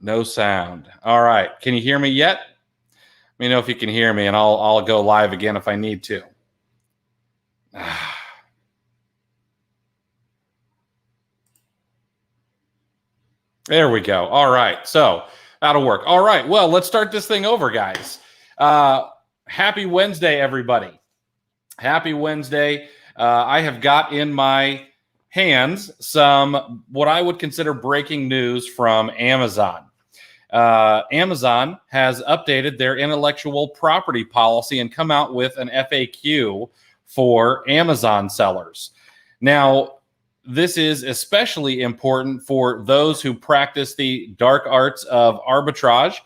No sound. All right. Can you hear me yet? Let me know if you can hear me, and I'll go live again if I need to. There we go. All right. So that'll work. All right. Well, let's start this thing over, guys. Happy Wednesday, everybody. Happy Wednesday. I have got in my hands some what I would consider breaking news from Amazon. Amazon has updated their intellectual property policy and come out with an FAQ for Amazon sellers. Now, this is especially important for those who practice the dark arts of arbitrage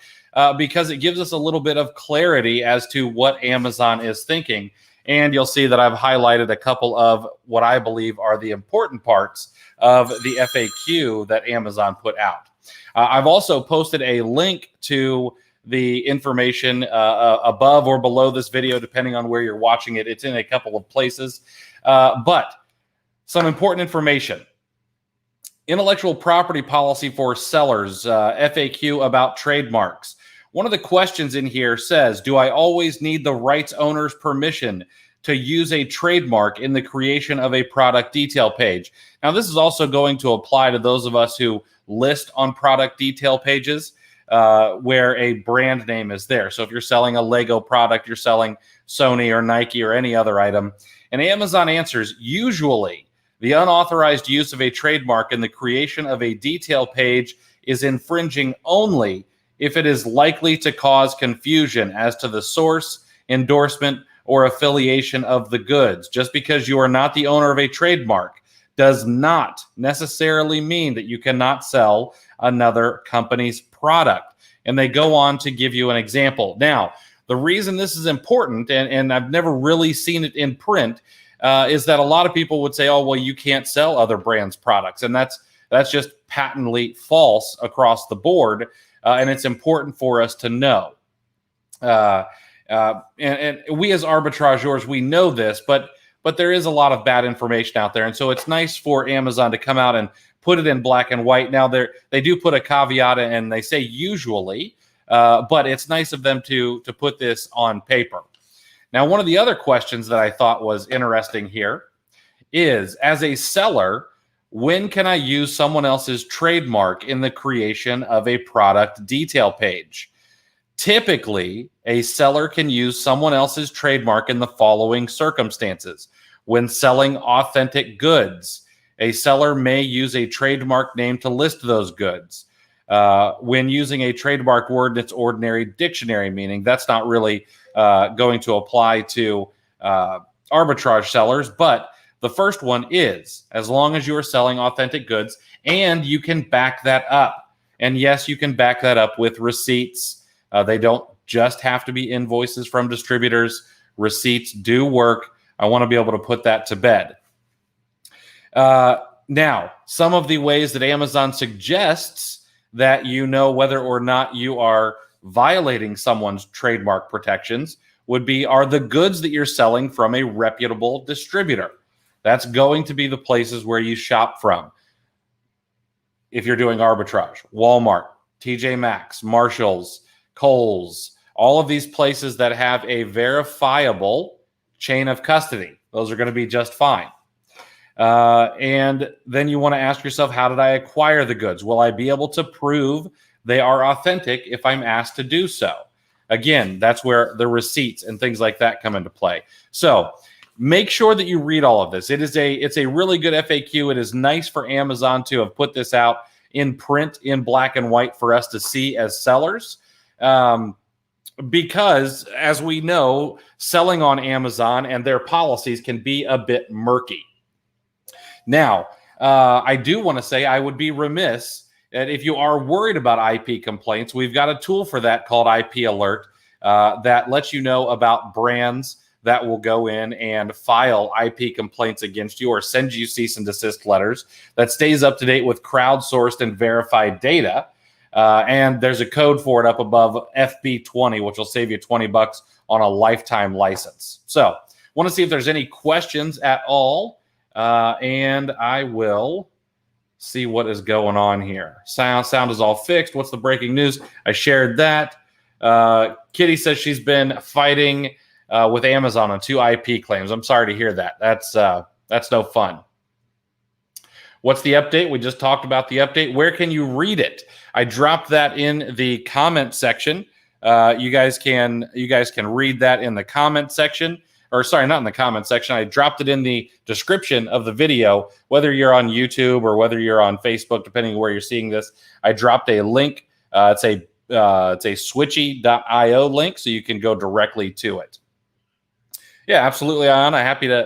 because it gives us a little bit of clarity as to what Amazon is thinking. And you'll see that I've highlighted a couple of what I believe are the important parts of the FAQ that Amazon put out. I've also posted a link to the information above or below this video, depending on where you're watching it. It's in a couple of places. But some important information. Intellectual property policy for sellers, FAQ about trademarks. One of the questions in here says, do I always need the rights owner's permission to use a trademark in the creation of a product detail page? Now, this is also going to apply to those of us who list on product detail pages where a brand name is there. So if you're selling a Lego product, you're selling Sony or Nike or any other item. And Amazon answers, usually the unauthorized use of a trademark in the creation of a detail page is infringing only if it is likely to cause confusion as to the source, endorsement, or affiliation of the goods. Just because you are not the owner of a trademark does not necessarily mean that you cannot sell another company's product. And they go on to give you an example. Now, the reason this is important, and I've never really seen it in print, is that a lot of people would say, oh, well, you can't sell other brands' products. And that's just patently false across the board. And it's important for us to know. And we as arbitrageurs, we know this, but there is a lot of bad information out there. And so it's nice for Amazon to come out and put it in black and white. Now, they do put a caveat and they say usually, but it's nice of them to put this on paper. Now, one of the other questions that I thought was interesting here is, as a seller, when can I use someone else's trademark in the creation of a product detail page? Typically, a seller can use someone else's trademark in the following circumstances. When selling authentic goods, a seller may use a trademark name to list those goods. When using a trademark word in its ordinary dictionary meaning, that's not really going to apply to arbitrage sellers, but the first one is, as long as you are selling authentic goods and you can back that up. And yes, you can back that up with receipts. They don't just have to be invoices from distributors. Receipts do work. I want to be able to put that to bed. Now, some of the ways that Amazon suggests that you know whether or not you are violating someone's trademark protections would be, are the goods that you're selling from a reputable distributor? That's going to be the places where you shop from. If you're doing arbitrage, Walmart, TJ Maxx, Marshalls, Kohl's, all of these places that have a verifiable chain of custody, those are going to be just fine. And then you want to ask yourself, how did I acquire the goods? Will I be able to prove they are authentic if I'm asked to do so? Again, that's where the receipts and things like that come into play. So make sure that you read all of this. It's a really good FAQ. It is nice for Amazon to have put this out in print, in black and white for us to see as sellers. Because, as we know, selling on Amazon and their policies can be a bit murky. Now, I do want to say I would be remiss that if you are worried about IP complaints, we've got a tool for that called IP Alert that lets you know about brands that will go in and file IP complaints against you or send you cease and desist letters, that stays up to date with crowdsourced and verified data. And there's a code for it up above, FB20, which will save you $20 on a lifetime license. So want to see if there's any questions at all. And I will see what is going on here. Sound is all fixed. What's the breaking news? I shared that. Kitty says she's been fighting with Amazon on 2 IP claims. I'm sorry to hear that. That's no fun. What's the update? We just talked about the update. Where can you read it? I dropped that in the comment section. You guys can read that in the comment section. Or sorry, not in the comment section. I dropped it in the description of the video, whether you're on YouTube or whether you're on Facebook, depending on where you're seeing this. I dropped a link. It's a switchy.io link, so you can go directly to it. Yeah, absolutely, Ayana.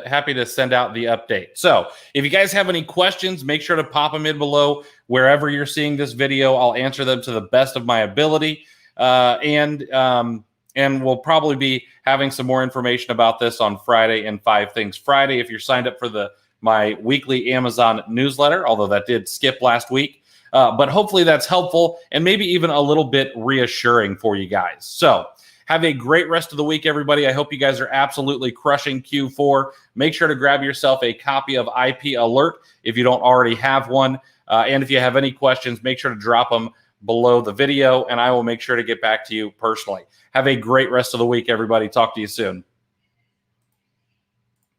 Happy to send out the update. So if you guys have any questions, make sure to pop them in below wherever you're seeing this video. I'll answer them to the best of my ability. And we'll probably be having some more information about this on Friday and 5 Things Friday. If you're signed up for my weekly Amazon newsletter, although that did skip last week. But hopefully that's helpful and maybe even a little bit reassuring for you guys. So have a great rest of the week, everybody. I hope you guys are absolutely crushing Q4. Make sure to grab yourself a copy of IP Alert if you don't already have one. And if you have any questions, make sure to drop them below the video, and I will make sure to get back to you personally. Have a great rest of the week, everybody. Talk to you soon.